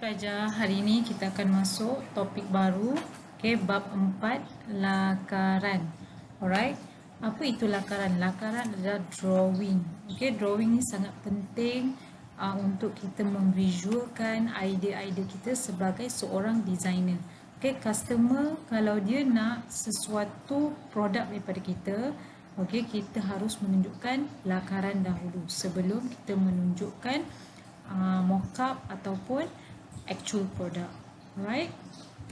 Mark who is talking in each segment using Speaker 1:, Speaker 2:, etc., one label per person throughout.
Speaker 1: Pelajar, hari ini kita akan masuk topik baru, bab 4, lakaran. Alright, apa itu lakaran? Lakaran adalah drawing. Drawing ni sangat penting untuk kita memvisualkan idea-idea kita sebagai seorang designer. Customer kalau dia nak sesuatu produk daripada kita, kita harus menunjukkan lakaran dahulu sebelum kita menunjukkan mockup ataupun actual product. Alright.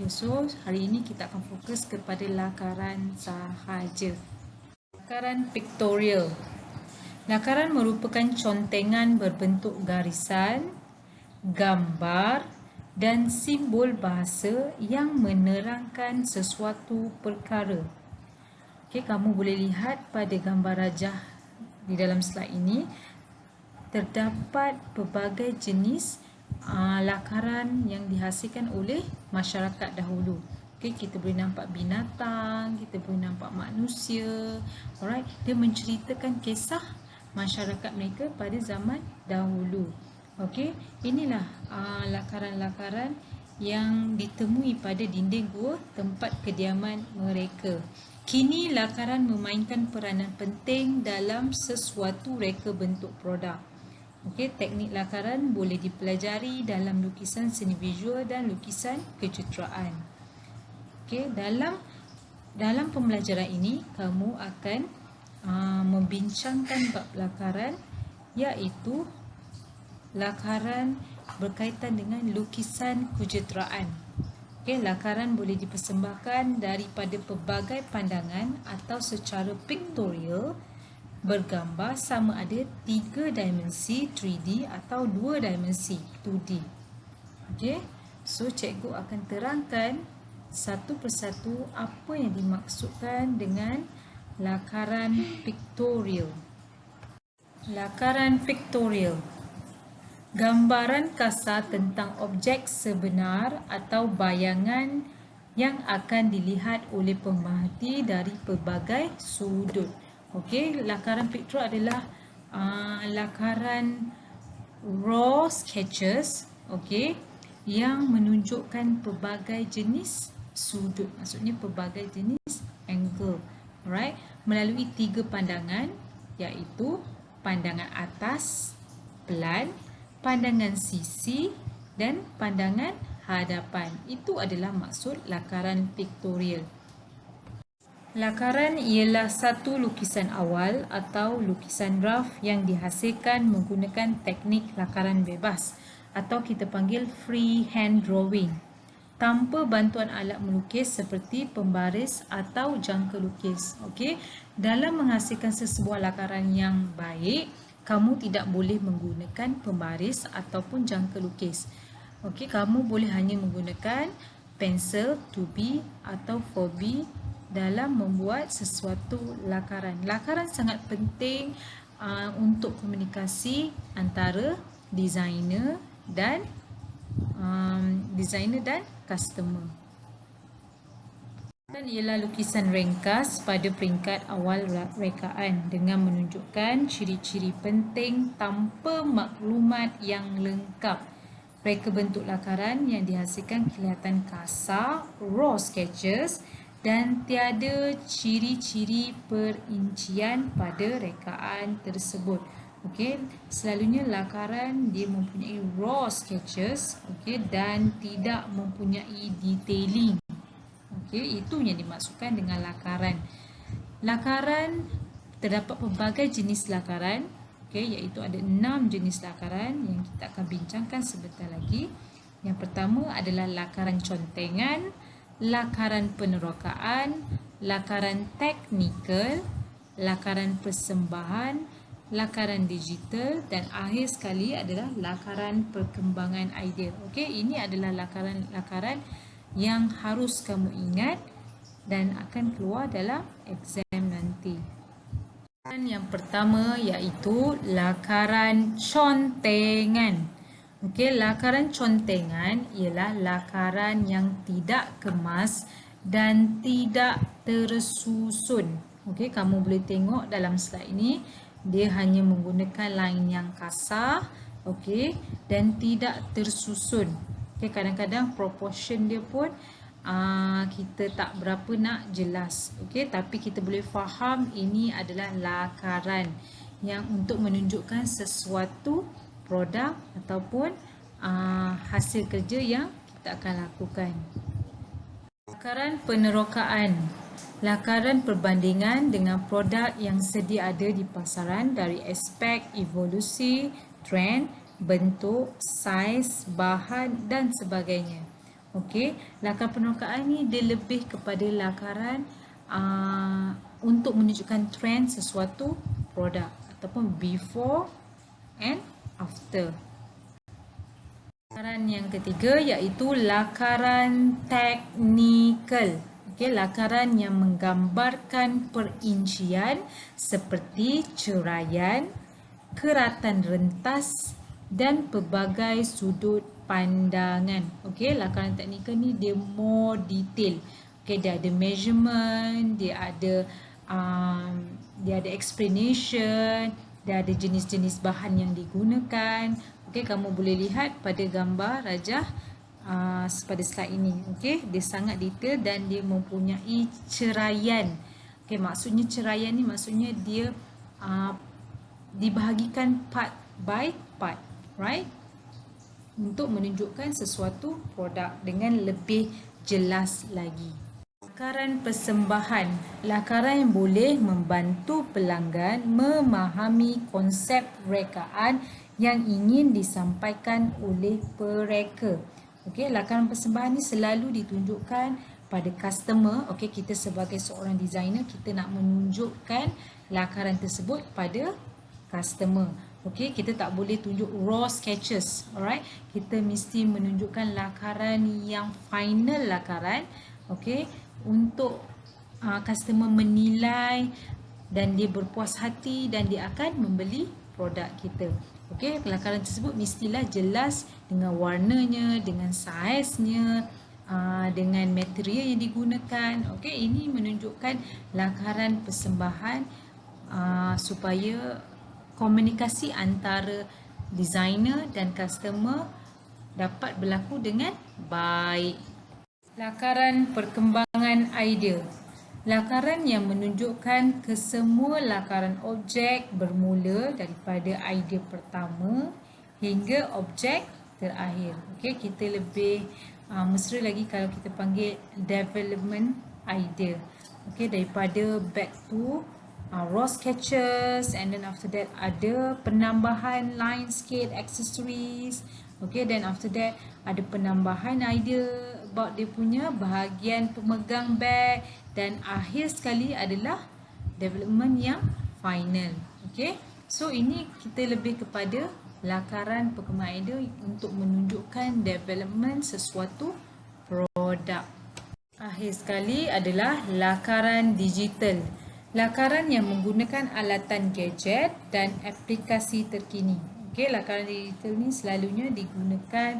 Speaker 1: So hari ini kita akan fokus kepada lakaran sahaja. Lakaran pictorial. Lakaran merupakan contengan berbentuk garisan, gambar dan simbol bahasa yang menerangkan sesuatu perkara. Kamu boleh lihat pada gambar rajah di dalam slide ini terdapat pelbagai jenis lakaran yang dihasilkan oleh masyarakat dahulu. Kita boleh nampak binatang, kita boleh nampak manusia. Alright, dia menceritakan kisah masyarakat mereka pada zaman dahulu. Inilah lakaran-lakaran yang ditemui pada dinding gua tempat kediaman mereka. Kini lakaran memainkan peranan penting dalam sesuatu reka bentuk produk. Teknik lakaran boleh dipelajari dalam lukisan seni visual dan lukisan kejuruteraan. Dalam pembelajaran ini kamu akan membincangkan bab lakaran, iaitu lakaran berkaitan dengan lukisan kejuruteraan. Lakaran boleh dipersembahkan daripada pelbagai pandangan atau secara pictorial, bergambar sama ada 3 dimensi 3D atau 2 dimensi 2D. So cikgu akan terangkan satu persatu apa yang dimaksudkan dengan lakaran pictorial. Lakaran pictorial, gambaran kasar tentang objek sebenar atau bayangan yang akan dilihat oleh pemerhati dari pelbagai sudut. Lakaran pictorial adalah lakaran raw sketches, yang menunjukkan pelbagai jenis sudut, maksudnya pelbagai jenis angle, alright, melalui 3 pandangan, iaitu pandangan atas, pelan, pandangan sisi dan pandangan hadapan. Itu adalah maksud lakaran pictorial. Lakaran ialah satu lukisan awal atau lukisan rough yang dihasilkan menggunakan teknik lakaran bebas atau kita panggil freehand drawing, tanpa bantuan alat melukis seperti pembaris atau jangka lukis. Dalam menghasilkan sesebuah lakaran yang baik, kamu tidak boleh menggunakan pembaris ataupun jangka lukis. Kamu boleh hanya menggunakan pensel 2B atau 4B dalam membuat sesuatu lakaran. Lakaran sangat penting untuk komunikasi antara designer dan customer. Dan ialah lukisan ringkas pada peringkat awal rekaan dengan menunjukkan ciri-ciri penting tanpa maklumat yang lengkap. Reka bentuk lakaran yang dihasilkan kelihatan kasar, raw sketches, dan tiada ciri-ciri perincian pada rekaan tersebut. Selalunya lakaran dia mempunyai raw sketches, dan tidak mempunyai detailing. Itu yang dimaksudkan dengan lakaran. Lakaran terdapat pelbagai jenis lakaran, iaitu ada 6 jenis lakaran yang kita akan bincangkan sebentar lagi. Yang pertama adalah lakaran contengan, lakaran penerokaan, lakaran teknikal, lakaran persembahan, lakaran digital, dan akhir sekali adalah lakaran perkembangan idea. Ini adalah lakaran-lakaran yang harus kamu ingat dan akan keluar dalam exam nanti. Yang pertama iaitu lakaran contengan. Lakaran contengan ialah lakaran yang tidak kemas dan tidak tersusun. Kamu boleh tengok dalam slide ini, dia hanya menggunakan line yang kasar, dan tidak tersusun. Okay, kadang-kadang proportion dia pun kita tak berapa nak jelas. Okay, tapi kita boleh faham ini adalah lakaran yang untuk menunjukkan sesuatu produk ataupun hasil kerja yang kita akan lakukan. Lakaran penerokaan. Lakaran perbandingan dengan produk yang sedia ada di pasaran dari aspek evolusi, trend, bentuk, saiz, bahan dan sebagainya. Okey, lakaran penerokaan ni dia lebih kepada lakaran untuk menunjukkan trend sesuatu produk ataupun before and after. Lakaran yang ketiga iaitu lakaran teknikal. Okey, lakaran yang menggambarkan perincian seperti ceraian, keratan rentas dan pelbagai sudut pandangan. Okey, lakaran teknikal ni dia more detail. Okey, dia ada measurement, dia ada explanation, dia ada jenis-jenis bahan yang digunakan. Okey, kamu boleh lihat pada gambar rajah pada slide ini. Okey, dia sangat detail dan dia mempunyai ceraian. Okey, maksudnya ceraian ni maksudnya dia dibahagikan part by part, right? Untuk menunjukkan sesuatu produk dengan lebih jelas lagi. Lakaran persembahan. Lakaran yang boleh membantu pelanggan memahami konsep rekaan yang ingin disampaikan oleh pereka. Okey, lakaran persembahan ni selalu ditunjukkan pada customer. Okey, kita sebagai seorang designer, kita nak menunjukkan lakaran tersebut pada customer. Okey, kita tak boleh tunjuk raw sketches. Alright, kita mesti menunjukkan lakaran yang final lakaran. Okey, untuk customer menilai dan dia berpuas hati dan dia akan membeli produk kita. Okey, lakaran tersebut mestilah jelas dengan warnanya, dengan saiznya, dengan material yang digunakan. Okey, ini menunjukkan lakaran persembahan supaya komunikasi antara designer dan customer dapat berlaku dengan baik. Lakaran perkembangan idea. Lakaran yang menunjukkan kesemua lakaran objek bermula daripada idea pertama hingga objek terakhir. Okey, kita lebih mesra lagi kalau kita panggil development idea. Okey, daripada back to raw sketches, and then after that ada penambahan line scale accessories. Okay, then after that ada penambahan idea about dia punya bahagian pemegang bag, dan akhir sekali adalah development yang final. Okay, so ini kita lebih kepada lakaran perkembangan idea untuk menunjukkan development sesuatu produk. Akhir sekali adalah lakaran digital. Lakaran yang menggunakan alatan gadget dan aplikasi terkini. Okey, lakaran digital ni selalunya digunakan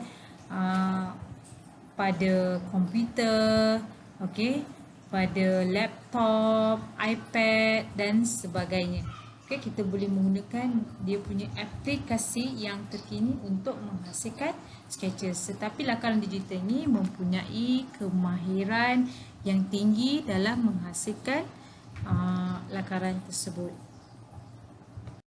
Speaker 1: pada komputer, okey, pada laptop, iPad dan sebagainya. Okey, kita boleh menggunakan dia punya aplikasi yang terkini untuk menghasilkan sketches. Tetapi lakaran digital ni mempunyai kemahiran yang tinggi dalam menghasilkan lakaran tersebut.